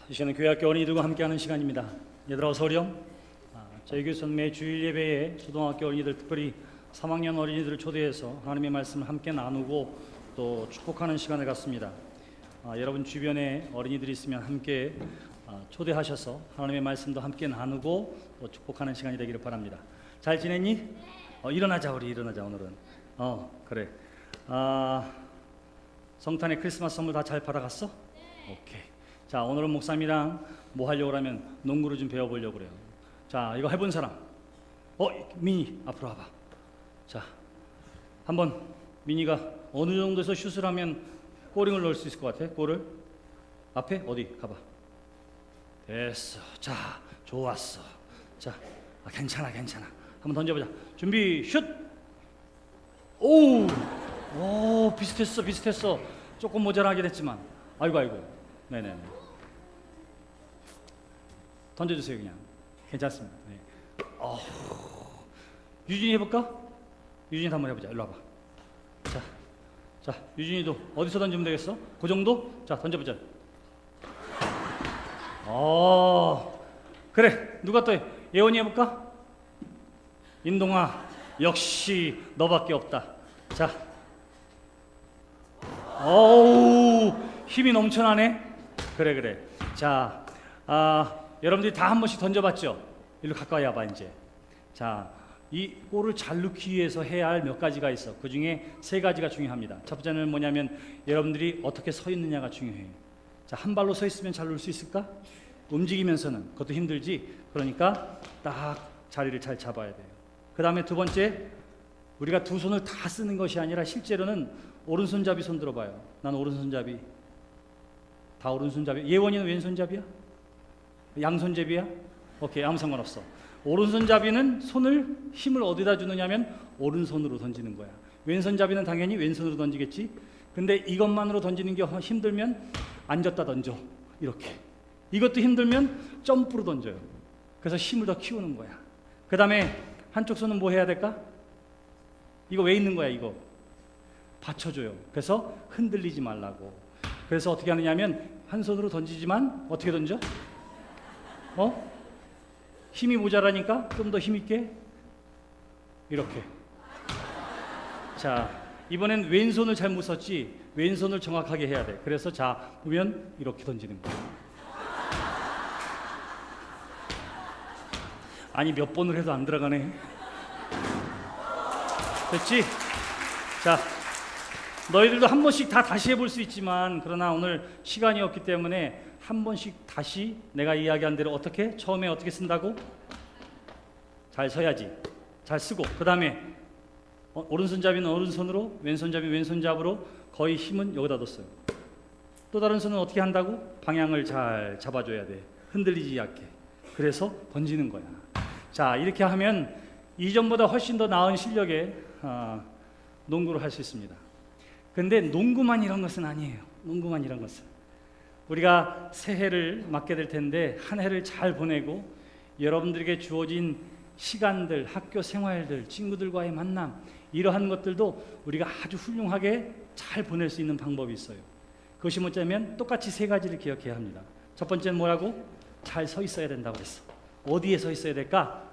이 시간은 교회학교 어린이들과 함께하는 시간입니다. 얘들아 어서 오렴. 저희 교회에서는 매 주일 예배에 초등학교 어린이들, 특별히 3학년 어린이들을 초대해서 하나님의 말씀을 함께 나누고 또 축복하는 시간을 갖습니다. 여러분 주변에 어린이들이 있으면 함께 초대하셔서 하나님의 말씀도 함께 나누고 또 축복하는 시간이 되기를 바랍니다. 잘 지냈니? 일어나자, 우리 일어나자. 오늘은 그래. 성탄의 크리스마스 선물 다 잘 받아갔어? 오케이. 자, 오늘은 목사님이랑 뭐 하려고 하면 농구를 좀 배워보려고 그래요. 자, 이거 해본 사람? 미니 앞으로 와봐. 자, 한번 미니가 어느 정도에서 슛을 하면 골링을 넣을 수 있을 것 같아? 골을? 앞에? 어디? 가봐. 됐어. 자, 좋았어. 자, 괜찮아. 한번 던져보자. 준비, 슛! 오, 비슷했어. 조금 모자라긴 했지만. 아이고. 네네. 던져주세요, 그냥. 괜찮습니다. 네. 유진이 해볼까? 유진이 한번 해보자. 일로 와봐. 자, 유진이도 어디서 던지면 되겠어? 그 정도? 자, 던져보자. 그래. 누가 또 해? 예원이 해볼까? 인동아, 역시 너밖에 없다. 자, 힘이 넘쳐나네. 그래. 자, 여러분들이 다 한 번씩 던져봤죠? 일로 가까이 와봐 이제. 자, 이 골을 잘 넣기 위해서 해야 할 몇 가지가 있어. 그 중에 세 가지가 중요합니다. 첫 번째는 뭐냐면 여러분들이 어떻게 서 있느냐가 중요해요. 자, 한 발로 서 있으면 잘 넣을 수 있을까? 움직이면서는 그것도 힘들지. 그러니까 딱 자리를 잘 잡아야 돼요. 그 다음에 두 번째, 우리가 두 손을 다 쓰는 것이 아니라 실제로는 오른손잡이 손 들어봐요. 난 오른손잡이. 다 오른손잡이. 예원이는 왼손잡이야? 양손잡이야? 오케이, 아무 상관없어. 오른손잡이는 손을 힘을 어디다 주느냐면 오른손으로 던지는 거야. 왼손잡이는 당연히 왼손으로 던지겠지. 근데 이것만으로 던지는 게 힘들면 앉았다 던져. 이렇게. 이것도 힘들면 점프로 던져요. 그래서 힘을 더 키우는 거야. 그 다음에 한쪽 손은 뭐 해야 될까? 이거 왜 있는 거야, 이거? 받쳐줘요. 그래서 흔들리지 말라고. 그래서 어떻게 하느냐면 한 손으로 던지지만 어떻게 던져? 힘이 모자라니까 좀 더 힘있게 이렇게. 자, 이번엔 왼손을 잘못 썼지. 왼손을 정확하게 해야 돼. 그래서 자, 보면 이렇게 던지는 거야. 아니, 몇 번을 해도 안 들어가네. 됐지? 자, 너희들도 한 번씩 다 다시 해볼 수 있지만, 그러나 오늘 시간이 없기 때문에 한 번씩 다시 내가 이야기한 대로 어떻게? 처음에 어떻게 쓴다고? 잘 서야지. 잘 쓰고, 그 다음에 오른손잡이는 오른손으로, 왼손잡이 왼손잡으로 거의 힘은 여기다 뒀어요. 또 다른 손은 어떻게 한다고? 방향을 잘 잡아줘야 돼. 흔들리지 않게. 그래서 던지는 거야. 자, 이렇게 하면 이전보다 훨씬 더 나은 실력의 농구를 할 수 있습니다. 근데 농구만 이런 것은 아니에요. 농구만 이런 것은. 우리가 새해를 맞게 될 텐데 한 해를 잘 보내고 여러분들에게 주어진 시간들, 학교 생활들, 친구들과의 만남, 이러한 것들도 우리가 아주 훌륭하게 잘 보낼 수 있는 방법이 있어요. 그것이 뭐냐면 똑같이 세 가지를 기억해야 합니다. 첫 번째는 뭐라고? 잘 서 있어야 된다고 그랬어. 어디에 서 있어야 될까?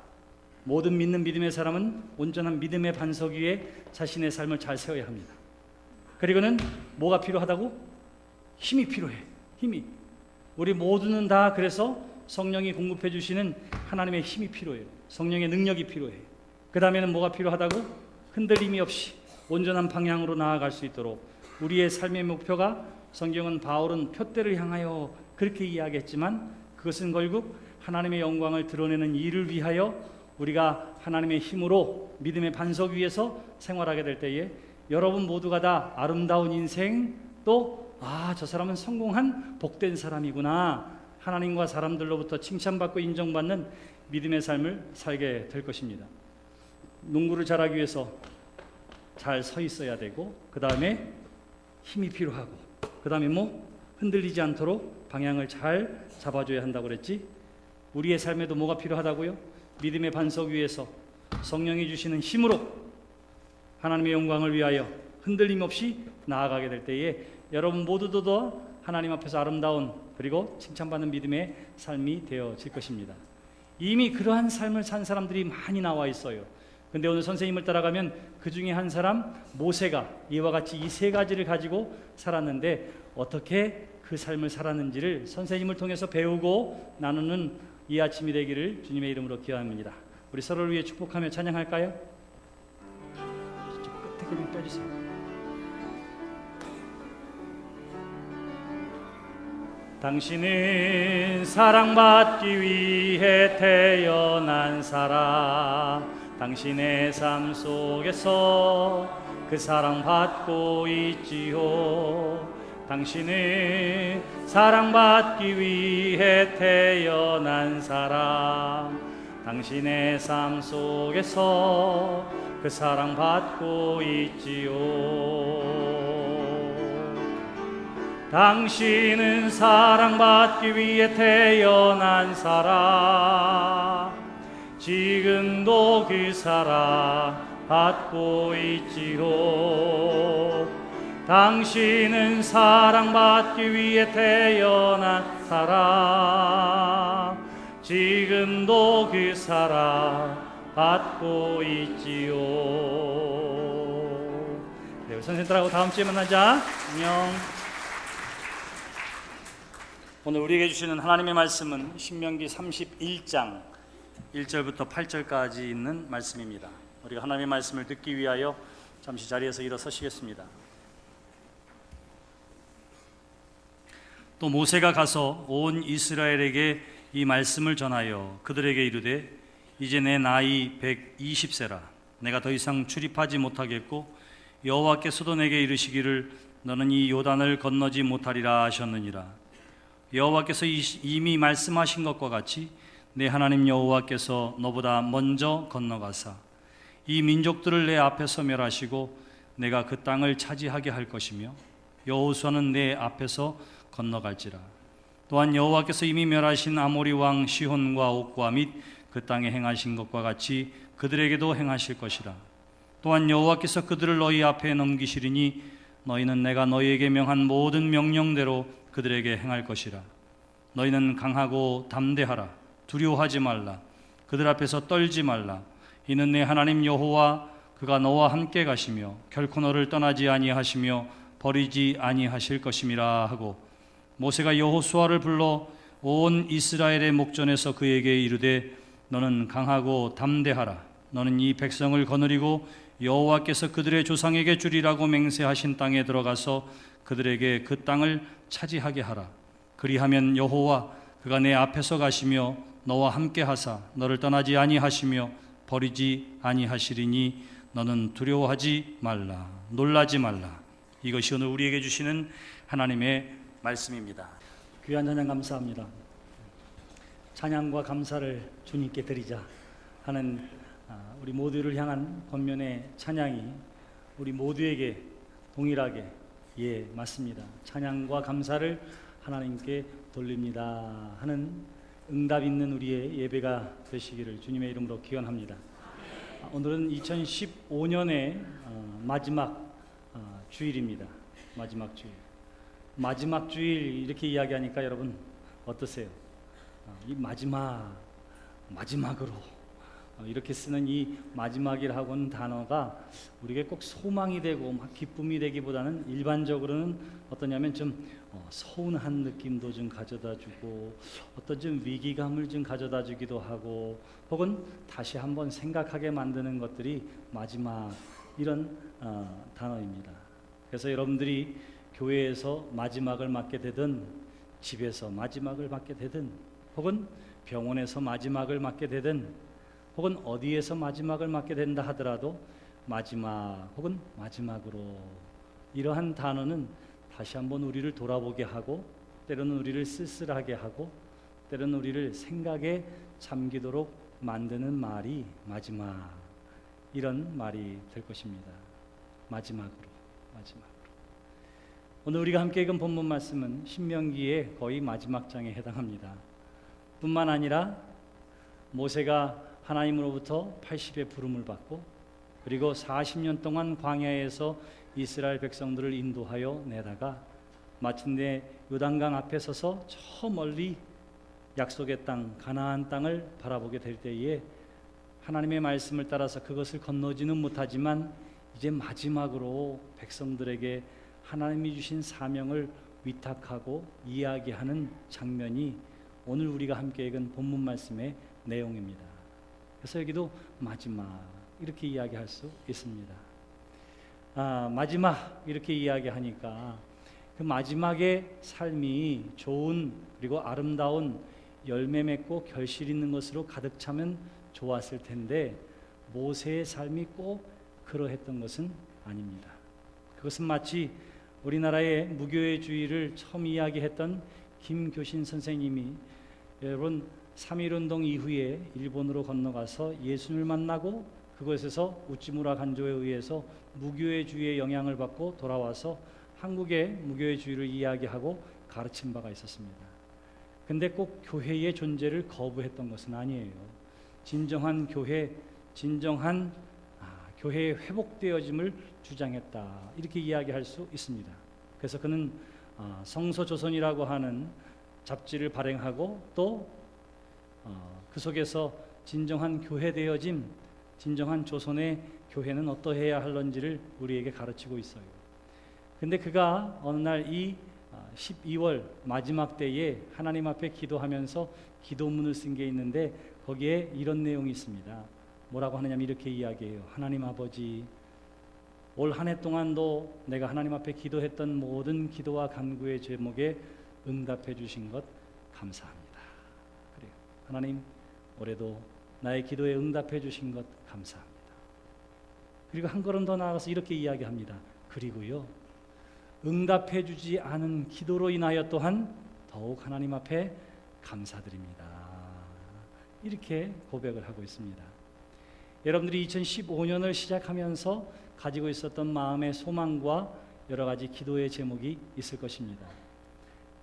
모든 믿는 믿음의 사람은 온전한 믿음의 반석 위에 자신의 삶을 잘 세워야 합니다. 그리고는 뭐가 필요하다고? 힘이 필요해. 힘이. 우리 모두는 다 그래서 성령이 공급해 주시는 하나님의 힘이 필요해요. 성령의 능력이 필요해. 그 다음에는 뭐가 필요하다고? 흔들림이 없이 온전한 방향으로 나아갈 수 있도록 우리의 삶의 목표가, 성경은 바울은 표대를 향하여 그렇게 이야기했지만 그것은 결국 하나님의 영광을 드러내는 일을 위하여 우리가 하나님의 힘으로 믿음의 반석 위에서 생활하게 될 때에 여러분 모두가 다 아름다운 인생, 또 저 사람은 성공한 복된 사람이구나, 하나님과 사람들로부터 칭찬받고 인정받는 믿음의 삶을 살게 될 것입니다. 농구를 잘하기 위해서 잘 서 있어야 되고, 그 다음에 힘이 필요하고, 그 다음에 흔들리지 않도록 방향을 잘 잡아줘야 한다고 그랬지. 우리의 삶에도 뭐가 필요하다고요? 믿음의 반석 위에서 성령이 주시는 힘으로 하나님의 영광을 위하여 흔들림 없이 나아가게 될 때에 여러분 모두도 하나님 앞에서 아름다운 그리고 칭찬받는 믿음의 삶이 되어질 것입니다. 이미 그러한 삶을 산 사람들이 많이 나와 있어요. 근데 오늘 선생님을 따라가면 그 중에 한 사람 모세가 이와 같이 이 세 가지를 가지고 살았는데 어떻게 그 삶을 살았는지를 선생님을 통해서 배우고 나누는 이 아침이 되기를 주님의 이름으로 기원합니다. 우리 서로를 위해 축복하며 찬양할까요? 끝에 좀 빼주세요. 당신은 사랑받기 위해 태어난 사람, 당신의 삶 속에서 그 사랑받고 있지요. 당신은 사랑받기 위해 태어난 사람, 당신의 삶 속에서 그 사랑받고 있지요. 당신은 사랑받기 위해 태어난 사람, 지금도 그 사랑 받고 있지요. 당신은 사랑받기 위해 태어난 사람, 지금도 그 사랑 받고 있지요. 네, 선생님들하고 다음 주에 만나자. 안녕. 오늘 우리에게 주시는 하나님의 말씀은 신명기 31장 1절부터 8절까지 있는 말씀입니다. 우리가 하나님의 말씀을 듣기 위하여 잠시 자리에서 일어서시겠습니다. 또 모세가 가서 온 이스라엘에게 이 말씀을 전하여 그들에게 이르되 이제 내 나이 120세라 내가 더 이상 출입하지 못하겠고 여호와께서도 내게 이르시기를 너는 이 요단을 건너지 못하리라 하셨느니라. 여호와께서 이미 말씀하신 것과 같이 내 하나님 여호와께서 너보다 먼저 건너가사 이 민족들을 내 앞에서 멸하시고 내가 그 땅을 차지하게 할 것이며 여호수아는 내 앞에서 건너갈지라. 또한 여호와께서 이미 멸하신 아모리 왕 시혼과 옥과 및 그 땅에 행하신 것과 같이 그들에게도 행하실 것이라. 또한 여호와께서 그들을 너희 앞에 넘기시리니 너희는 내가 너희에게 명한 모든 명령대로 그들에게 행할 것이라. 너희는 강하고 담대하라. 두려워하지 말라. 그들 앞에서 떨지 말라. 이는 내 하나님 여호와 그가 너와 함께 가시며 결코 너를 떠나지 아니하시며 버리지 아니하실 것임이라 하고 모세가 여호수아를 불러 온 이스라엘의 목전에서 그에게 이르되 너는 강하고 담대하라. 너는 이 백성을 거느리고 여호와께서 그들의 조상에게 주리라고 맹세하신 땅에 들어가서 그들에게 그 땅을 차지하게 하라. 그리하면 여호와 그가 내 앞에서 가시며 너와 함께 하사 너를 떠나지 아니하시며 버리지 아니하시리니 너는 두려워하지 말라. 놀라지 말라. 이것이 오늘 우리에게 주시는 하나님의 말씀입니다. 귀한 찬양 감사합니다. 찬양과 감사를 주님께 드리자 하는 우리 모두를 향한 권면의 찬양이 우리 모두에게 동일하게 예 맞습니다. 찬양과 감사를 하나님께 돌립니다 하는 응답 있는 우리의 예배가 되시기를 주님의 이름으로 기원합니다. 오늘은 2015년의 마지막 주일입니다. 마지막 주일. 마지막 주일 이렇게 이야기하니까 여러분 어떠세요? 이 마지막으로 이렇게 쓰는 이 마지막이라고는 단어가 우리에게 꼭 소망이 되고 막 기쁨이 되기보다는 일반적으로는 어떠냐면 좀 서운한 느낌도 좀 가져다 주고 어떤 좀 위기감을 좀 가져다 주기도 하고 혹은 다시 한번 생각하게 만드는 것들이 마지막 이런 단어입니다. 그래서 여러분들이 교회에서 마지막을 맞게 되든 집에서 마지막을 맞게 되든 혹은 병원에서 마지막을 맞게 되든 혹은 어디에서 마지막을 맞게 된다 하더라도 마지막 혹은 마지막으로 이러한 단어는 다시 한번 우리를 돌아보게 하고 때로는 우리를 쓸쓸하게 하고 때로는 우리를 생각에 잠기도록 만드는 말이 마지막 이런 말이 될 것입니다. 마지막으로. 오늘 우리가 함께 읽은 본문 말씀은 신명기의 거의 마지막 장에 해당합니다. 뿐만 아니라 모세가 하나님으로부터 80의 부름을 받고 그리고 40년 동안 광야에서 이스라엘 백성들을 인도하여 내다가 마침내 요단강 앞에 서서 저 멀리 약속의 땅 가나안 땅을 바라보게 될 때에 하나님의 말씀을 따라서 그것을 건너지는 못하지만 이제 마지막으로 백성들에게 하나님이 주신 사명을 위탁하고 이야기하는 장면이 오늘 우리가 함께 읽은 본문 말씀의 내용입니다. 그래서 여기도 마지막 이렇게 이야기할 수 있습니다. 마지막 이렇게 이야기하니까 그 마지막의 삶이 좋은 그리고 아름다운 열매 맺고 결실 있는 것으로 가득 차면 좋았을 텐데 모세의 삶이 꼭 그러했던 것은 아닙니다. 그것은 마치 우리나라의 무교회주의를 처음 이야기했던 김교신 선생님이 여러분 3.1운동 이후에 일본으로 건너가서 예수님을 만나고 그곳에서 우찌무라 간조에 의해서 무교회주의의 영향을 받고 돌아와서 한국의 무교회주의를 이야기하고 가르친 바가 있었습니다. 근데 꼭 교회의 존재를 거부했던 것은 아니에요. 진정한 교회, 진정한 교회의 회복되어짐을 주장했다 이렇게 이야기할 수 있습니다. 그래서 그는 성서조선이라고 하는 잡지를 발행하고 또 그 속에서 진정한 교회되어짐, 진정한 조선의 교회는 어떠해야 할런지를 우리에게 가르치고 있어요. 근데 그가 어느 날 이 12월 마지막 때에 하나님 앞에 기도하면서 기도문을 쓴 게 있는데 거기에 이런 내용이 있습니다. 뭐라고 하느냐면 이렇게 이야기해요. 하나님 아버지, 올 한 해 동안도 내가 하나님 앞에 기도했던 모든 기도와 간구의 제목에 응답해 주신 것 감사합니다. 그래요. 하나님, 올해도 나의 기도에 응답해 주신 것 감사합니다. 그리고 한 걸음 더 나아가서 이렇게 이야기합니다. 그리고요, 응답해 주지 않은 기도로 인하여 또한 더욱 하나님 앞에 감사드립니다. 이렇게 고백을 하고 있습니다. 여러분들이 2015년을 시작하면서 가지고 있었던 마음의 소망과 여러 가지 기도의 제목이 있을 것입니다.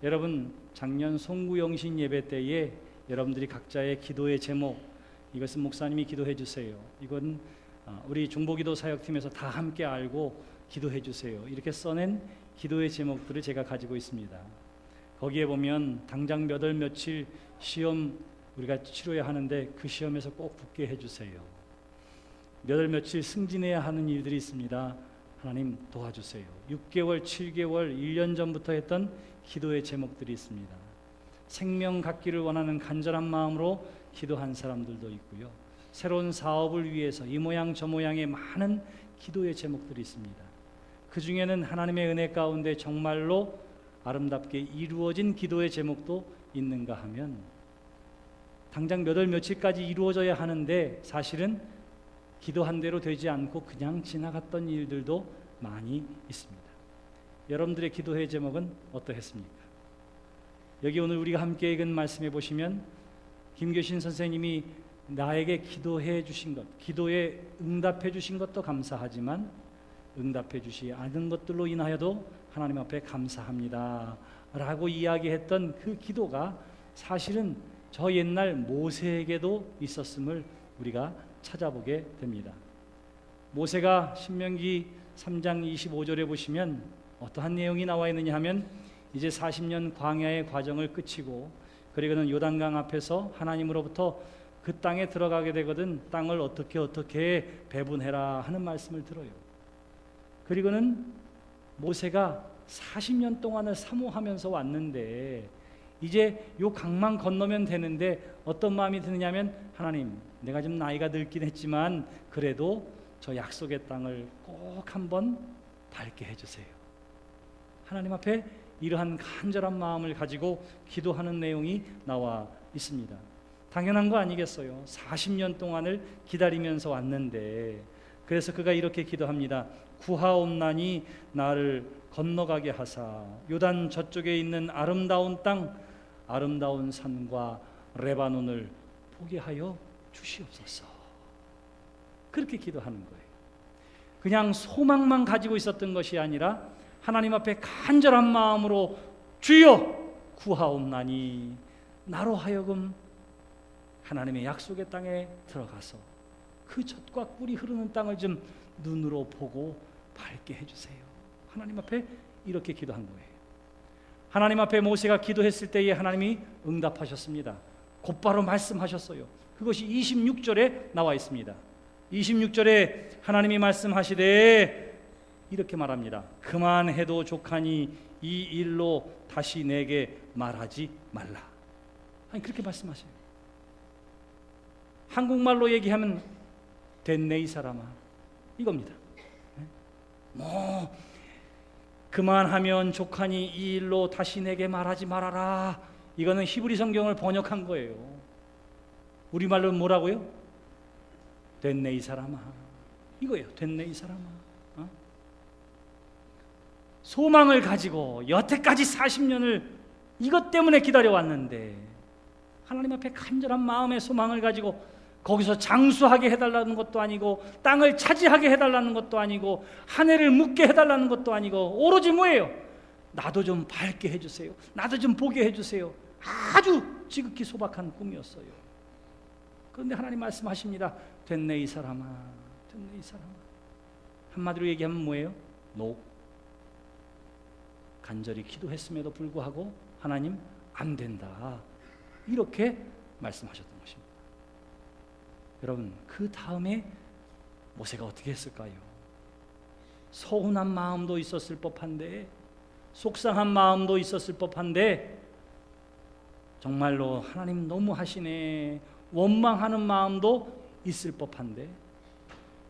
여러분, 작년 송구영신 예배 때에 여러분들이 각자의 기도의 제목, 이것은 목사님이 기도해 주세요. 이건 우리 중보기도 사역팀에서 다 함께 알고 기도해 주세요. 이렇게 써낸 기도의 제목들을 제가 가지고 있습니다. 거기에 보면 당장 몇 월 며칠 시험 우리가 치러야 하는데 그 시험에서 꼭 붙게 해주세요. 몇 월 며칠 승진해야 하는 일들이 있습니다. 하나님 도와주세요. 6개월, 7개월, 1년 전부터 했던 기도의 제목들이 있습니다. 생명 갖기를 원하는 간절한 마음으로 기도한 사람들도 있고요. 새로운 사업을 위해서 이 모양 저 모양의 많은 기도의 제목들이 있습니다. 그 중에는 하나님의 은혜 가운데 정말로 아름답게 이루어진 기도의 제목도 있는가 하면 당장 몇 월 며칠까지 이루어져야 하는데 사실은 기도한 대로 되지 않고 그냥 지나갔던 일들도 많이 있습니다. 여러분들의 기도의 제목은 어떠했습니까? 여기 오늘 우리가 함께 읽은 말씀에 보시면 김교신 선생님이 나에게 기도해 주신 것, 기도에 응답해 주신 것도 감사하지만 응답해 주시 않은 것들로 인하여도 하나님 앞에 감사합니다 라고 이야기했던 그 기도가 사실은 저 옛날 모세에게도 있었음을 우리가 찾아보게 됩니다. 모세가 신명기 3장 25절에 보시면 어떠한 내용이 나와 있느냐 하면 이제 40년 광야의 과정을 끝이고 그리고는 요단강 앞에서 하나님으로부터 그 땅에 들어가게 되거든 땅을 어떻게 배분해라 하는 말씀을 들어요. 그리고는 모세가 40년 동안을 사모하면서 왔는데 이제 요 강만 건너면 되는데 어떤 마음이 드느냐면 하나님, 내가 좀 나이가 늙긴 했지만 그래도 저 약속의 땅을 꼭 한번 밟게 해주세요. 하나님 앞에 이러한 간절한 마음을 가지고 기도하는 내용이 나와 있습니다. 당연한 거 아니겠어요? 40년 동안을 기다리면서 왔는데 그래서 그가 이렇게 기도합니다. 구하옵나니 나를 건너가게 하사 요단 저쪽에 있는 아름다운 땅, 아름다운 산과 레바논을 보게 하여 주시옵소서. 그렇게 기도하는 거예요. 그냥 소망만 가지고 있었던 것이 아니라 하나님 앞에 간절한 마음으로 주여 구하옵나니 나로 하여금 하나님의 약속의 땅에 들어가서 그 젖과 꿀이 흐르는 땅을 좀 눈으로 보고 밟게 해주세요. 하나님 앞에 이렇게 기도한 거예요. 하나님 앞에 모세가 기도했을 때에 하나님이 응답하셨습니다. 곧바로 말씀하셨어요. 그것이 26절에 나와 있습니다. 26절에 하나님이 말씀하시되 이렇게 말합니다. 그만해도 족하니 이 일로 다시 내게 말하지 말라. 아니, 그렇게 말씀하세요. 한국말로 얘기하면 됐네 이 사람아, 이겁니다. 뭐 그만하면 족하니 이 일로 다시 내게 말하지 말아라. 이거는 히브리 성경을 번역한 거예요. 우리말로 뭐라고요? 됐네 이 사람아, 이거예요. 됐네 이 사람아. 소망을 가지고 여태까지 40년을 이것 때문에 기다려왔는데 하나님 앞에 간절한 마음의 소망을 가지고 거기서 장수하게 해달라는 것도 아니고 땅을 차지하게 해달라는 것도 아니고 한 해를 묵게 해달라는 것도 아니고 오로지 뭐예요? 나도 좀 밝게 해주세요. 나도 좀 보게 해주세요. 아주 지극히 소박한 꿈이었어요. 그런데 하나님 말씀하십니다. 됐네 이 사람아, 됐네 이 사람아. 한마디로 얘기하면 뭐예요? 간절히 기도했음에도 불구하고 하나님 안 된다, 이렇게 말씀하셨던 것입니다. 여러분, 그 다음에 모세가 어떻게 했을까요? 서운한 마음도 있었을 법한데, 속상한 마음도 있었을 법한데, 정말로 하나님 너무 하시네, 원망하는 마음도 있을 법한데,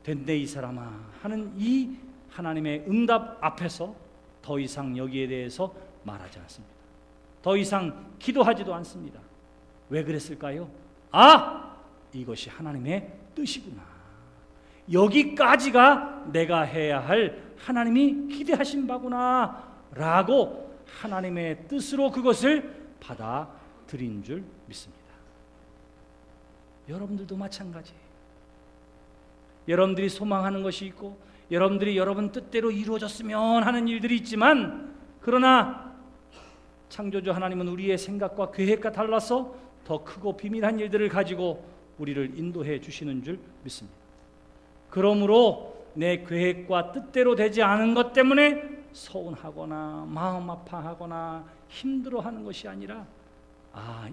됐네 이 사람아 하는 이 하나님의 응답 앞에서 더 이상 여기에 대해서 말하지 않습니다. 더 이상 기도하지도 않습니다. 왜 그랬을까요? 이것이 하나님의 뜻이구나, 여기까지가 내가 해야 할 하나님이 기대하신 바구나 라고 하나님의 뜻으로 그것을 받아들인 줄 믿습니다. 여러분들도 마찬가지예요. 여러분들이 소망하는 것이 있고 여러분들이 여러분 뜻대로 이루어졌으면 하는 일들이 있지만, 그러나 창조주 하나님은 우리의 생각과 계획과 달라서 더 크고 비밀한 일들을 가지고 우리를 인도해 주시는 줄 믿습니다. 그러므로 내 계획과 뜻대로 되지 않은 것 때문에 서운하거나 마음 아파하거나 힘들어하는 것이 아니라,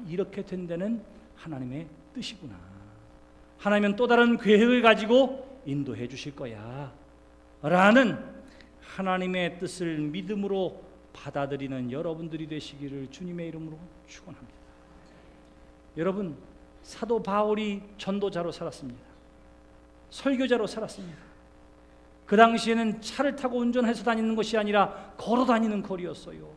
이렇게 된 데는 하나님의 뜻이구나, 하나님은 또 다른 계획을 가지고 인도해 주실 거야 라는 하나님의 뜻을 믿음으로 받아들이는 여러분들이 되시기를 주님의 이름으로 축원합니다. 여러분, 사도 바울이 전도자로 살았습니다. 설교자로 살았습니다. 그 당시에는 차를 타고 운전해서 다니는 것이 아니라 걸어 다니는 거리였어요.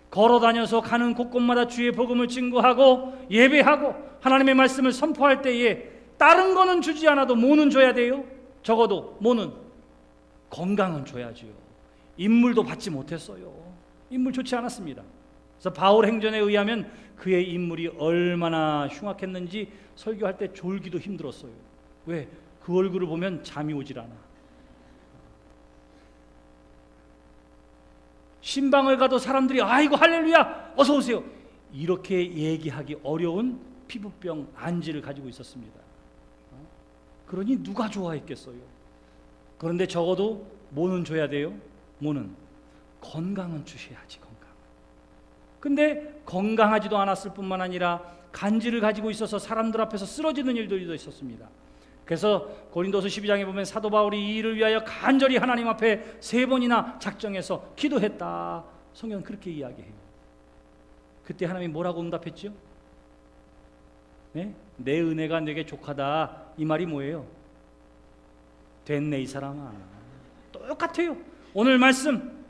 걸어 다녀서 가는 곳곳마다 주의 복음을 증거하고 예배하고 하나님의 말씀을 선포할 때에 다른 거는 주지 않아도 뭐는 줘야 돼요? 적어도 뭐는? 건강은 줘야지요. 인물도 받지 못했어요. 인물 좋지 않았습니다. 그래서 바울 행전에 의하면 그의 인물이 얼마나 흉악했는지 설교할 때 졸기도 힘들었어요. 왜? 그 얼굴을 보면 잠이 오질 않아. 신방을 가도 사람들이 아이고 할렐루야 어서 오세요 이렇게 얘기하기 어려운 피부병 안지를 가지고 있었습니다. 그러니 누가 좋아했겠어요? 그런데 적어도 뭐는 줘야 돼요? 뭐는? 건강은 주셔야지, 건강. 근데 건강하지도 않았을 뿐만 아니라 간질을 가지고 있어서 사람들 앞에서 쓰러지는 일들도 있었습니다. 그래서 고린도서 12장에 보면 사도 바울이 이 일을 위하여 간절히 하나님 앞에 3번이나 작정해서 기도했다. 성경은 그렇게 이야기해요. 그때 하나님이 뭐라고 응답했죠? 네? 내 은혜가 내게 족하다. 이 말이 뭐예요? 됐네 이 사람아. 똑같아요. 오늘 말씀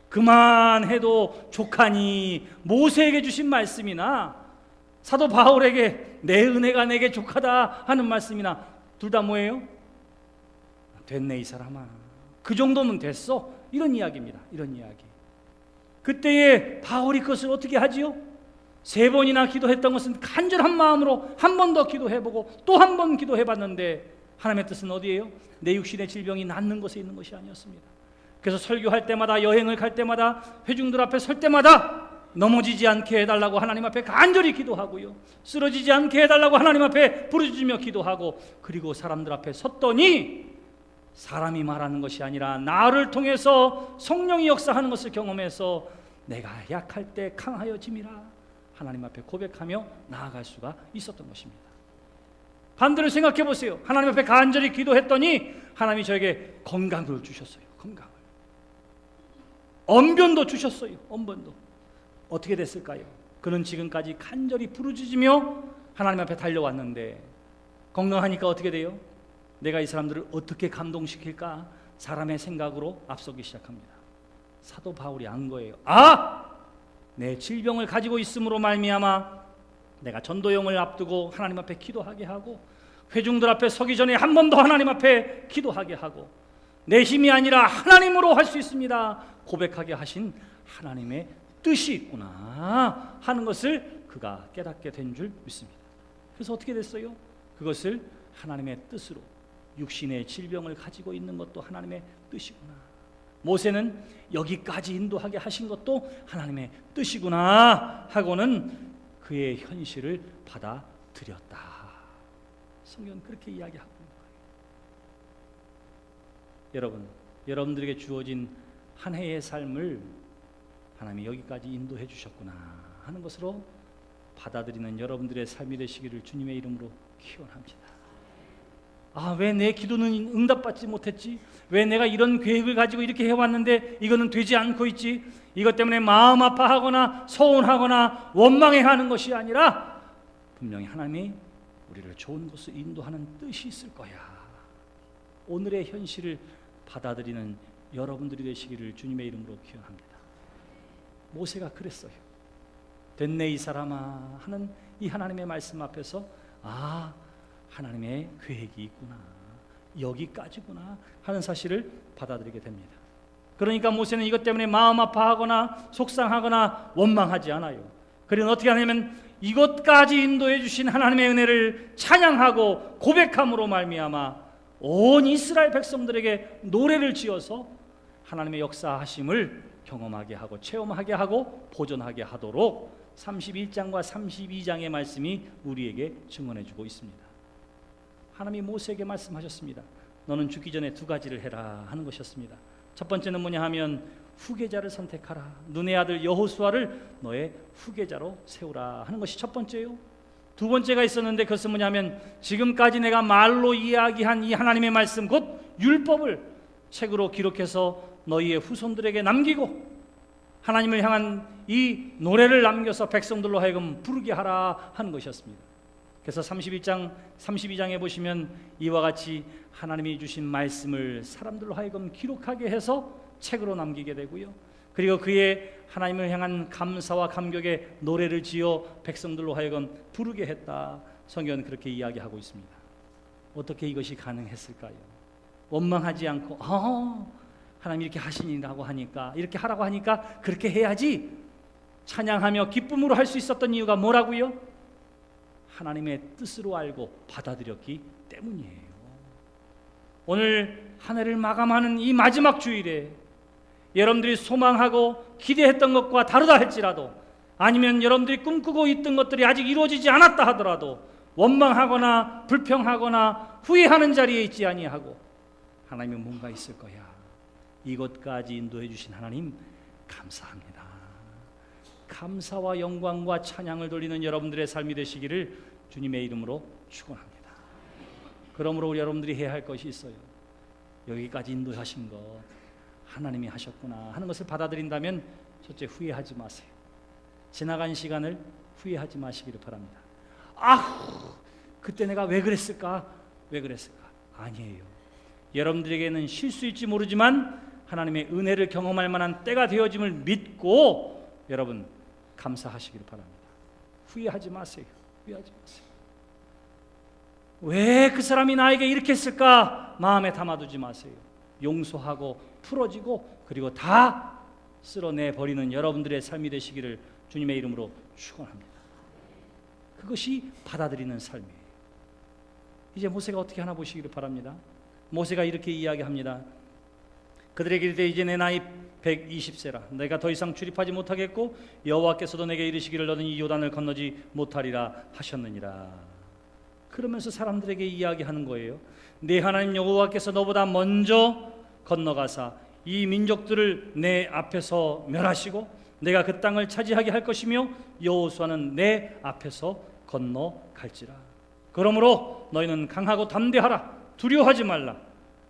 그만해도 족하니 모세에게 주신 말씀이나 사도 바울에게 내 은혜가 내게 족하다 하는 말씀이나 둘 다 뭐예요? 됐네 이 사람아. 그 정도면 됐어. 이런 이야기입니다. 이런 이야기. 그때에 바울이 그것을 어떻게 하지요? 3번이나 기도했던 것은 간절한 마음으로 한 번 더 기도해보고 또 한 번 기도해봤는데 하나님의 뜻은 어디예요? 내 육신의 질병이 낫는 것에 있는 것이 아니었습니다. 그래서 설교할 때마다 여행을 갈 때마다 회중들 앞에 설 때마다 넘어지지 않게 해달라고 하나님 앞에 간절히 기도하고요, 쓰러지지 않게 해달라고 하나님 앞에 부르짖으며 기도하고, 그리고 사람들 앞에 섰더니 사람이 말하는 것이 아니라 나를 통해서 성령이 역사하는 것을 경험해서 내가 약할 때 강하여짐이라 하나님 앞에 고백하며 나아갈 수가 있었던 것입니다. 반대로 생각해 보세요. 하나님 앞에 간절히 기도했더니 하나님이 저에게 건강을 주셨어요. 건강을. 언변도 주셨어요. 언변도. 어떻게 됐을까요? 그는 지금까지 간절히 부르짖으며 하나님 앞에 달려왔는데 건강하니까 어떻게 돼요? 내가 이 사람들을 어떻게 감동시킬까? 사람의 생각으로 앞서기 시작합니다. 사도 바울이 안 거예요. 내 질병을 가지고 있음으로 말미암아 내가 전도용을 앞두고 하나님 앞에 기도하게 하고 회중들 앞에 서기 전에 한 번 더 하나님 앞에 기도하게 하고 내 힘이 아니라 하나님으로 할 수 있습니다 고백하게 하신 하나님의 뜻이 있구나 하는 것을 그가 깨닫게 된 줄 믿습니다. 그래서 어떻게 됐어요? 그것을 하나님의 뜻으로 육신의 질병을 가지고 있는 것도 하나님의 뜻이구나. 모세는 여기까지 인도하게 하신 것도 하나님의 뜻이구나 하고는 그의 현실을 받아들였다. 성경은 그렇게 이야기하고 있는 거예요. 여러분, 여러분들에게 주어진 한 해의 삶을 하나님이 여기까지 인도해 주셨구나 하는 것으로 받아들이는 여러분들의 삶이 되시기를 주님의 이름으로 기원합니다. 왜 내 기도는 응답받지 못했지? 왜 내가 이런 계획을 가지고 이렇게 해왔는데 이거는 되지 않고 있지? 이것 때문에 마음 아파하거나 서운하거나 원망해하는 것이 아니라 분명히 하나님이 우리를 좋은 곳으로 인도하는 뜻이 있을 거야. 오늘의 현실을 받아들이는 여러분들이 되시기를 주님의 이름으로 기원합니다. 모세가 그랬어요. 됐네 이 사람아 하는 이 하나님의 말씀 앞에서 하나님의 계획이 있구나, 여기까지구나 하는 사실을 받아들이게 됩니다. 그러니까 모세는 이것 때문에 마음 아파하거나 속상하거나 원망하지 않아요. 그리고 어떻게 하냐면 이것까지 인도해 주신 하나님의 은혜를 찬양하고 고백함으로 말미암아 온 이스라엘 백성들에게 노래를 지어서 하나님의 역사하심을 경험하게 하고 체험하게 하고 보존하게 하도록 31장과 32장의 말씀이 우리에게 증언해 주고 있습니다. 하나님이 모세에게 말씀하셨습니다. 너는 죽기 전에 두 가지를 해라 하는 것이었습니다. 첫 번째는 뭐냐 하면 후계자를 선택하라. 눈의 아들 여호수아를 너의 후계자로 세우라 하는 것이 첫 번째요. 두 번째가 있었는데 그것은 뭐냐 하면 지금까지 내가 말로 이야기한 이 하나님의 말씀 곧 율법을 책으로 기록해서 너희의 후손들에게 남기고 하나님을 향한 이 노래를 남겨서 백성들로 하여금 부르게 하라 하는 것이었습니다. 그래서 31장, 32장에 보시면 이와 같이 하나님이 주신 말씀을 사람들로 하여금 기록하게 해서 책으로 남기게 되고요. 그리고 그의 하나님을 향한 감사와 감격의 노래를 지어 백성들로 하여금 부르게 했다. 성경은 그렇게 이야기하고 있습니다. 어떻게 이것이 가능했을까요? 원망하지 않고 하나님 이렇게 하시니라고 하니까, 이렇게 하라고 하니까 그렇게 해야지 찬양하며 기쁨으로 할 수 있었던 이유가 뭐라고요? 하나님의 뜻으로 알고 받아들였기 때문이에요. 오늘 한 해를 마감하는 이 마지막 주일에 여러분들이 소망하고 기대했던 것과 다르다 할지라도, 아니면 여러분들이 꿈꾸고 있던 것들이 아직 이루어지지 않았다 하더라도 원망하거나 불평하거나 후회하는 자리에 있지 아니하고 하나님은 뭔가 있을 거야. 이것까지 인도해 주신 하나님 감사합니다. 감사와 영광과 찬양을 돌리는 여러분들의 삶이 되시기를 주님의 이름으로 축원합니다. 그러므로 우리 여러분들이 해야 할 것이 있어요. 여기까지 인도하신 것 하나님이 하셨구나 하는 것을 받아들인다면 첫째, 후회하지 마세요. 지나간 시간을 후회하지 마시기를 바랍니다. 그때 내가 왜 그랬을까? 아니에요. 여러분들에게는 실수일지 모르지만 하나님의 은혜를 경험할 만한 때가 되어짐을 믿고 여러분 감사하시기를 바랍니다. 후회하지 마세요. 왜 그 사람이 나에게 이렇게 했을까? 마음에 담아두지 마세요. 용서하고 풀어지고 그리고 다 쓸어내버리는 여러분들의 삶이 되시기를 주님의 이름으로 축원합니다. 그것이 받아들이는 삶이에요. 이제 모세가 어떻게 하나 보시기를 바랍니다. 모세가 이렇게 이야기합니다. 그들에게 이르되 이제 내 나이 120세라 내가 더 이상 출입하지 못하겠고 여호와께서도 내게 이르시기를 너는 이 요단을 건너지 못하리라 하셨느니라. 그러면서 사람들에게 이야기하는 거예요. 내 하나님 여호와께서 너보다 먼저 건너가사 이 민족들을 내 앞에서 멸하시고 내가 그 땅을 차지하게 할 것이며 여호수아는 내 앞에서 건너갈지라. 그러므로 너희는 강하고 담대하라. 두려워하지 말라.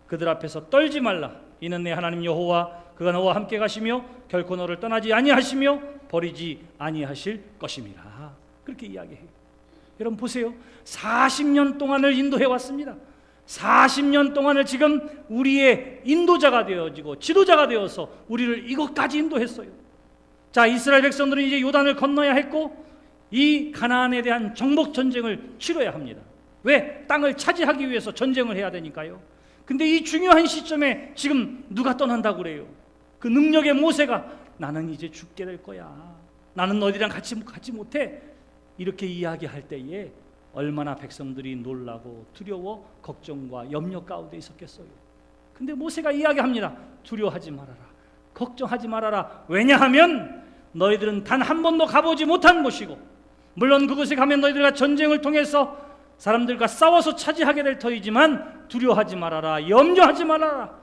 그들 앞에서 떨지 말라. 이는 내 하나님 여호와 그가 너와 함께 가시며 결코 너를 떠나지 아니하시며 버리지 아니하실 것임이라. 그렇게 이야기해요. 여러분 보세요. 40년 동안을 인도해 왔습니다. 40년 동안을 지금 우리의 인도자가 되어지고 지도자가 되어서 우리를 이것까지 인도했어요. 자, 이스라엘 백성들은 이제 요단을 건너야 했고 이 가나안에 대한 정복 전쟁을 치러야 합니다. 왜? 땅을 차지하기 위해서 전쟁을 해야 되니까요. 근데 이 중요한 시점에 지금 누가 떠난다고 그래요? 그 능력의 모세가 나는 이제 죽게 될 거야. 나는 너희들이랑 같이 못해. 이렇게 이야기할 때에 얼마나 백성들이 놀라고 두려워 걱정과 염려 가운데 있었겠어요. 근데 모세가 이야기합니다. 두려워하지 말아라. 걱정하지 말아라. 왜냐하면 너희들은 단 한 번도 가보지 못한 곳이고 물론 그곳에 가면 너희들과 전쟁을 통해서 사람들과 싸워서 차지하게 될 터이지만 두려워하지 말아라. 염려하지 말아라.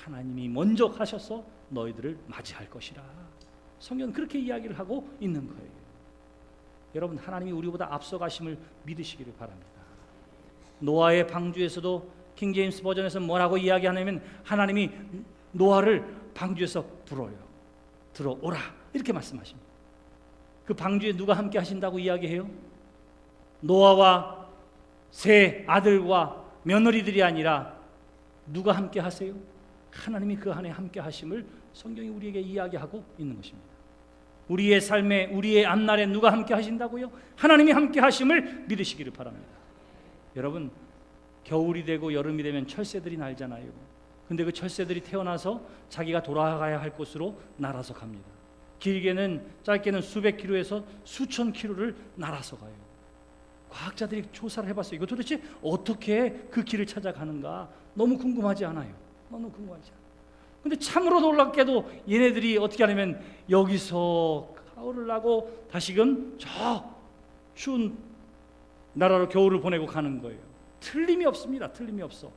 하나님이 먼저 가셔서 너희들을 맞이할 것이라. 성경은 그렇게 이야기를 하고 있는 거예요. 여러분, 하나님이 우리보다 앞서가심을 믿으시기를 바랍니다. 노아의 방주에서도 킹제임스 버전에서 뭐라고 이야기하냐면 하나님이 노아를 방주에서 불어요. 들어오라 이렇게 말씀하십니다. 그 방주에 누가 함께 하신다고 이야기해요? 노아와 세 아들과 며느리들이 아니라 누가 함께 하세요? 하나님이 그 안에 함께 하심을 성경이 우리에게 이야기하고 있는 것입니다. 우리의 삶에 우리의 앞날에 누가 함께 하신다고요? 하나님이 함께 하심을 믿으시기를 바랍니다. 여러분, 겨울이 되고 여름이 되면 철새들이 날잖아요. 근데 그 철새들이 태어나서 자기가 돌아가야 할 곳으로 날아서 갑니다. 길게는 짧게는 수백 킬로에서 수천 킬로를 날아서 가요. 과학자들이 조사를 해봤어요. 이거 도대체 어떻게 그 길을 찾아가는가 너무 궁금하지 않아요? 너무 궁금하지 않아요. 근데 참으로 놀랍게도 얘네들이 어떻게 하냐면 여기서 가을을 나고 다시금 저 추운 나라로 겨울을 보내고 가는 거예요. 틀림이 없습니다. 틀림이 없어.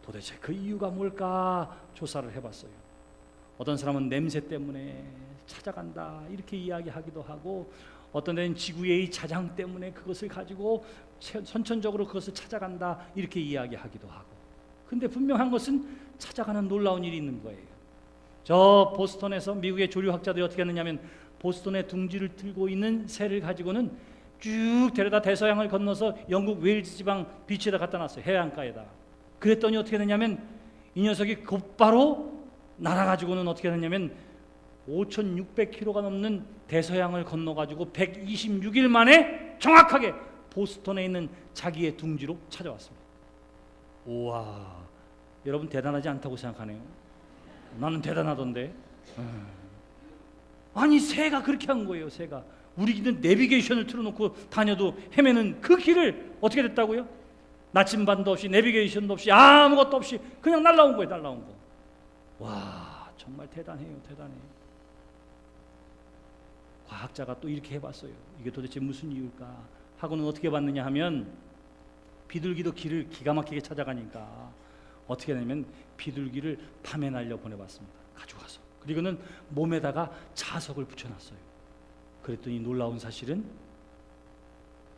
도대체 그 이유가 뭘까 조사를 해봤어요. 어떤 사람은 냄새 때문에 찾아간다 이렇게 이야기하기도 하고 어떤 데는 지구의 이 자장 때문에 그것을 가지고 선천적으로 그것을 찾아간다 이렇게 이야기하기도 하고. 근데 분명한 것은 찾아가는 놀라운 일이 있는 거예요. 저 보스턴에서 미국의 조류학자들이 어떻게 했느냐면 보스턴의 둥지를 들고 있는 새를 가지고는 쭉 데려다 대서양을 건너서 영국 웨일즈 지방 비치에다 갖다 놨어요. 해안가에다. 그랬더니 어떻게 했느냐면 이 녀석이 곧바로 날아가지고는 어떻게 했느냐면 5,600km가 넘는 대서양을 건너가지고 126일 만에 정확하게 보스턴에 있는 자기의 둥지로 찾아왔습니다. 우와, 여러분 대단하지 않다고 생각하네요. 나는 대단하던데. 아니 새가 그렇게 한 거예요. 새가 우리는 내비게이션을 틀어놓고 다녀도 헤매는 그 길을 어떻게 됐다고요? 나침반도 없이 내비게이션도 없이 아무것도 없이 그냥 날라온 거예요. 날라온 거. 와, 정말 대단해요. 대단해요. 과학자가 또 이렇게 해봤어요. 이게 도대체 무슨 이유일까 하고는 어떻게 봤느냐 하면 비둘기도 길을 기가 막히게 찾아가니까 어떻게 하냐면 비둘기를 밤에 날려 보내봤습니다. 가져가서. 그리고는 몸에다가 자석을 붙여놨어요. 그랬더니 놀라운 사실은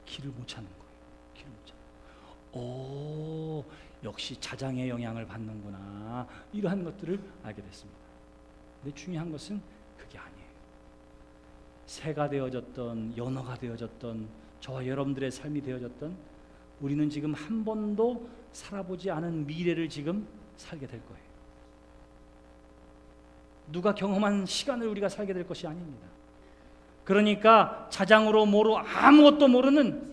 길을 못 찾는 거예요. 길을 못 찾는 거예요. 오, 역시 자장의 영향을 받는구나. 이러한 것들을 알게 됐습니다. 근데 중요한 것은 그게 아니에요. 새가 되어졌던 연어가 되어졌던 저와 여러분들의 삶이 되어졌던 우리는 지금 한 번도 살아보지 않은 미래를 지금 살게 될 거예요. 누가 경험한 시간을 우리가 살게 될 것이 아닙니다. 그러니까 자장으로 모르고 아무것도 모르는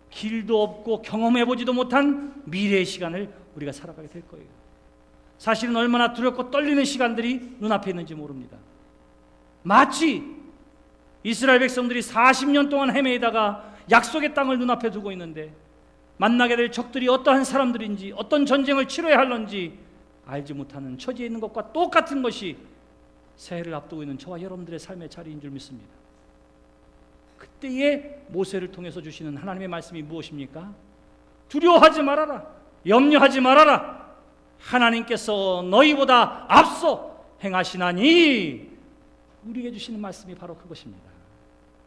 길도 없고 경험해보지도 못한 미래의 시간을 우리가 살아가게 될 거예요. 사실은 얼마나 두렵고 떨리는 시간들이 눈앞에 있는지 모릅니다. 마치 이스라엘 백성들이 40년 동안 헤매다가 약속의 땅을 눈앞에 두고 있는데 만나게 될 적들이 어떠한 사람들인지 어떤 전쟁을 치러야 할런지 알지 못하는 처지에 있는 것과 똑같은 것이 새해를 앞두고 있는 저와 여러분들의 삶의 자리인 줄 믿습니다. 그때의 모세를 통해서 주시는 하나님의 말씀이 무엇입니까? 두려워하지 말아라. 염려하지 말아라. 하나님께서 너희보다 앞서 행하시나니 우리에게 주시는 말씀이 바로 그것입니다.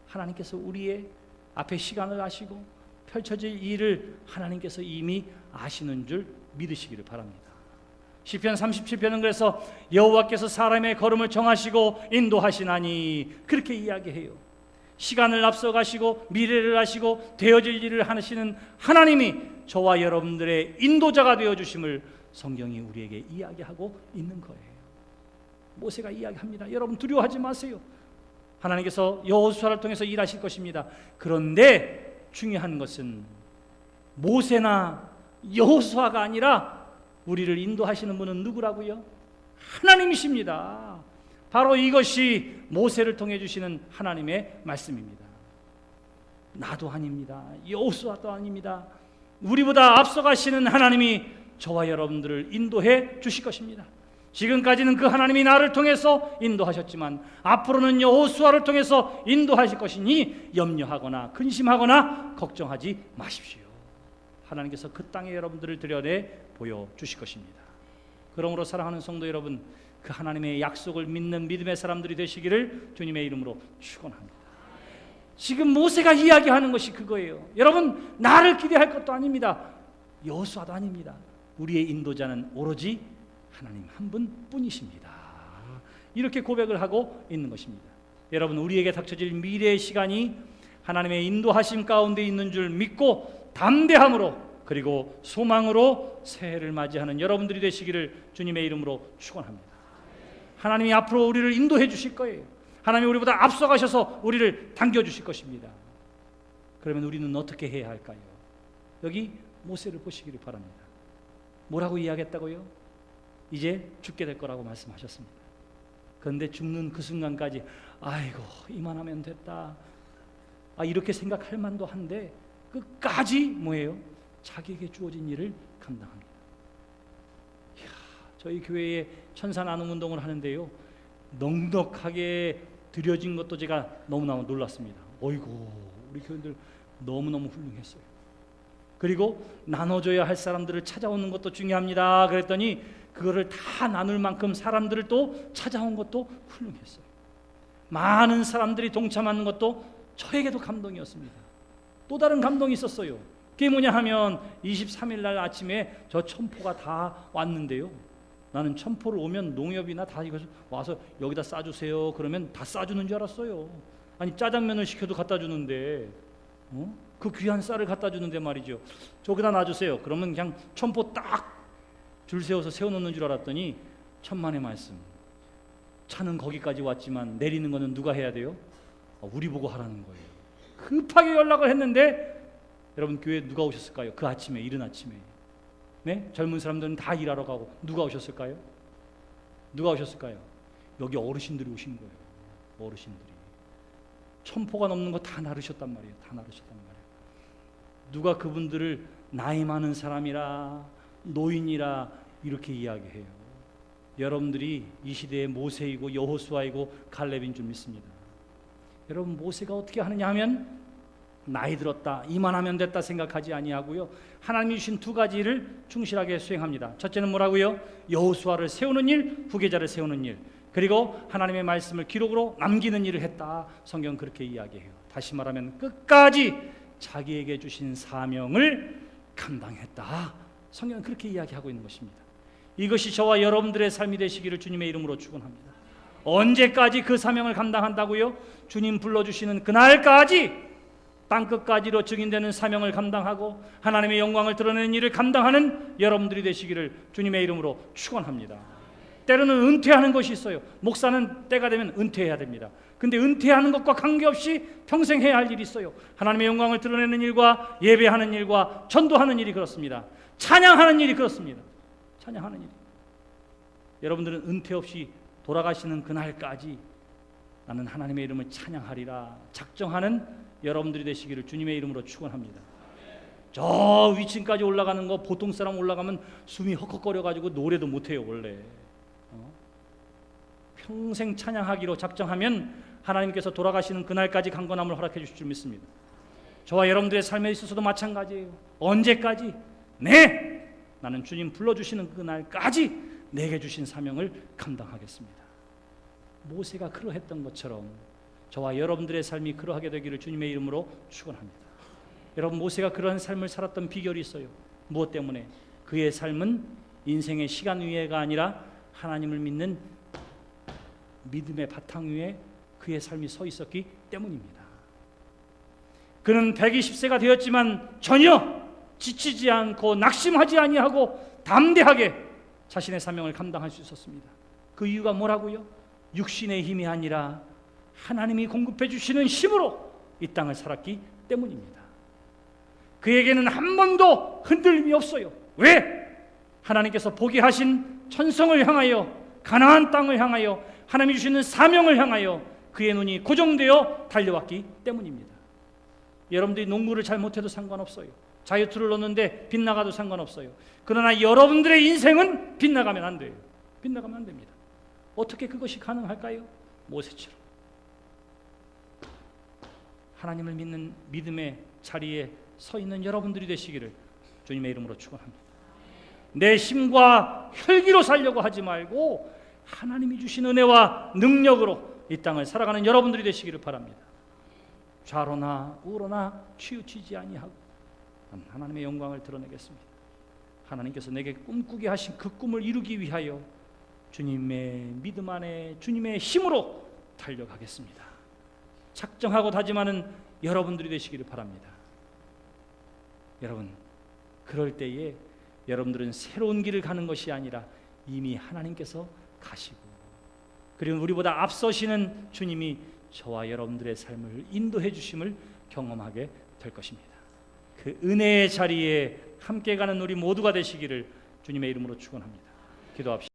하나님께서 우리의 앞에 시간을 아시고 펼쳐질 일을 하나님께서 이미 아시는 줄 믿으시기를 바랍니다. 시편 37편은 그래서 여호와께서 사람의 걸음을 정하시고 인도하시나니 그렇게 이야기해요. 시간을 앞서가시고 미래를 아시고 되어질 일을 하시는 하나님이 저와 여러분들의 인도자가 되어주심을 성경이 우리에게 이야기하고 있는 거예요. 모세가 이야기합니다. 여러분 두려워하지 마세요. 하나님께서 여호수아를 통해서 일하실 것입니다. 그런데 중요한 것은 모세나 여호수아가 아니라 우리를 인도하시는 분은 누구라고요? 하나님이십니다. 바로 이것이 모세를 통해 주시는 하나님의 말씀입니다. 나도 아닙니다. 여호수아도 아닙니다. 우리보다 앞서가시는 하나님이 저와 여러분들을 인도해 주실 것입니다. 지금까지는 그 하나님이 나를 통해서 인도하셨지만 앞으로는 여호수아를 통해서 인도하실 것이니 염려하거나 근심하거나 걱정하지 마십시오. 하나님께서 그 땅에 여러분들을 들여내 보여주실 것입니다. 그러므로 사랑하는 성도 여러분, 그 하나님의 약속을 믿는 믿음의 사람들이 되시기를 주님의 이름으로 축원합니다. 지금 모세가 이야기하는 것이 그거예요. 여러분, 나를 기대할 것도 아닙니다. 여호수아도 아닙니다. 우리의 인도자는 오로지 하나님 한 분뿐이십니다. 이렇게 고백을 하고 있는 것입니다. 여러분, 우리에게 닥쳐질 미래의 시간이 하나님의 인도하심 가운데 있는 줄 믿고 담대함으로 그리고 소망으로 새해를 맞이하는 여러분들이 되시기를 주님의 이름으로 축원합니다. 하나님이 앞으로 우리를 인도해 주실 거예요. 하나님이 우리보다 앞서가셔서 우리를 당겨주실 것입니다. 그러면 우리는 어떻게 해야 할까요? 여기 모세를 보시기를 바랍니다. 뭐라고 이야기했다고요? 이제 죽게 될 거라고 말씀하셨습니다. 그런데 죽는 그 순간까지 아이고 이만하면 됐다, 이렇게 생각할 만도 한데 끝까지 뭐예요? 자기에게 주어진 일을 감당합니다. 이야, 저희 교회에 천사 나눔 운동을 하는데요, 넉넉하게 드려진 것도 제가 너무너무 놀랐습니다. 어이구, 우리 교인들 너무너무 훌륭했어요. 그리고 나눠줘야 할 사람들을 찾아오는 것도 중요합니다. 그랬더니 그거를 다 나눌 만큼 사람들을 또 찾아온 것도 훌륭했어요. 많은 사람들이 동참하는 것도 저에게도 감동이었습니다. 또 다른 감동이 있었어요. 그게 뭐냐 하면 23일 날 아침에 저 첨포가 다 왔는데요, 나는 첨포를 오면 농협이나 다 이것을 와서 여기다 싸주세요 그러면 다 싸주는 줄 알았어요. 아니 짜장면을 시켜도 갖다 주는데 그 귀한 쌀을 갖다 주는데 말이죠, 저기다 놔주세요 그러면 그냥 첨포 딱 줄 세워서 세워놓는 줄 알았더니 천만의 말씀, 차는 거기까지 왔지만 내리는 거는 누가 해야 돼요? 우리 보고 하라는 거예요. 급하게 연락을 했는데 여러분, 교회에 누가 오셨을까요? 그 아침에, 이른 아침에. 네? 젊은 사람들은 다 일하러 가고 누가 오셨을까요? 누가 오셨을까요? 여기 어르신들이 오신 거예요. 어르신들이 첨포가 넘는 거 다 나르셨단 말이에요. 다 나르셨단 말이에요. 누가 그분들을 나이 많은 사람이라 노인이라 이렇게 이야기해요. 여러분들이 이 시대의 모세이고 여호수아이고 갈렙인 줄 믿습니다. 여러분, 모세가 어떻게 하느냐 하면 나이 들었다, 이만하면 됐다 생각하지 아니하고요, 하나님이 주신 두 가지 일을 충실하게 수행합니다. 첫째는 뭐라고요? 여호수아를 세우는 일, 후계자를 세우는 일, 그리고 하나님의 말씀을 기록으로 남기는 일을 했다. 성경은 그렇게 이야기해요. 다시 말하면 끝까지 자기에게 주신 사명을 감당했다. 성경은 그렇게 이야기하고 있는 것입니다. 이것이 저와 여러분들의 삶이 되시기를 주님의 이름으로 축원합니다. 언제까지 그 사명을 감당한다고요? 주님 불러주시는 그날까지 땅끝까지로 증인되는 사명을 감당하고 하나님의 영광을 드러내는 일을 감당하는 여러분들이 되시기를 주님의 이름으로 축원합니다. 때로는 은퇴하는 것이 있어요. 목사는 때가 되면 은퇴해야 됩니다. 근데 은퇴하는 것과 관계없이 평생 해야 할 일이 있어요. 하나님의 영광을 드러내는 일과 예배하는 일과 전도하는 일이 그렇습니다. 찬양하는 일이 그렇습니다. 찬양하는 일. 여러분들은 은퇴 없이 돌아가시는 그날까지 나는 하나님의 이름을 찬양하리라 작정하는 여러분들이 되시기를 주님의 이름으로 축원합니다. 저 위층까지 올라가는 거 보통 사람 올라가면 숨이 헉헉거려 가지고 노래도 못해요 원래. 평생 찬양하기로 작정하면 하나님께서 돌아가시는 그날까지 강건함을 허락해 주실 줄 믿습니다. 저와 여러분들의 삶에 있어서도 마찬가지예요. 언제까지? 네, 나는 주님 불러주시는 그날까지 내게 주신 사명을 감당하겠습니다. 모세가 그러했던 것처럼 저와 여러분들의 삶이 그러하게 되기를 주님의 이름으로 축원합니다. 여러분, 모세가 그러한 삶을 살았던 비결이 있어요. 무엇 때문에? 그의 삶은 인생의 시간 위에가 아니라 하나님을 믿는 믿음의 바탕 위에 그의 삶이 서 있었기 때문입니다. 그는 120세가 되었지만 전혀 지치지 않고 낙심하지 아니하고 담대하게 자신의 사명을 감당할 수 있었습니다. 그 이유가 뭐라고요? 육신의 힘이 아니라 하나님이 공급해 주시는 힘으로 이 땅을 살았기 때문입니다. 그에게는 한 번도 흔들림이 없어요. 왜? 하나님께서 포기하신 천성을 향하여, 가나안 땅을 향하여, 하나님이 주시는 사명을 향하여 그의 눈이 고정되어 달려왔기 때문입니다. 여러분들이 농구를 잘 못해도 상관없어요. 자유투를 넣는데 빗나가도 상관없어요. 그러나 여러분들의 인생은 빗나가면 안 돼요. 빗나가면 안 됩니다. 어떻게 그것이 가능할까요? 모세처럼 하나님을 믿는 믿음의 자리에 서 있는 여러분들이 되시기를 주님의 이름으로 축원합니다. 내 힘과 혈기로 살려고 하지 말고 하나님이 주신 은혜와 능력으로 이 땅을 살아가는 여러분들이 되시기를 바랍니다. 좌로나 우로나 치우치지 아니하고 하나님의 영광을 드러내겠습니다. 하나님께서 내게 꿈꾸게 하신 그 꿈을 이루기 위하여 주님의 믿음 안에 주님의 힘으로 달려가겠습니다. 작정하고 다짐하는 여러분들이 되시기를 바랍니다. 여러분, 그럴 때에 여러분들은 새로운 길을 가는 것이 아니라 이미 하나님께서 가시고, 그리고 우리보다 앞서시는 주님이 저와 여러분들의 삶을 인도해 주심을 경험하게 될 것입니다. 그 은혜의 자리에 함께 가는 우리 모두가 되시기를 주님의 이름으로 축원합니다. 기도합시다.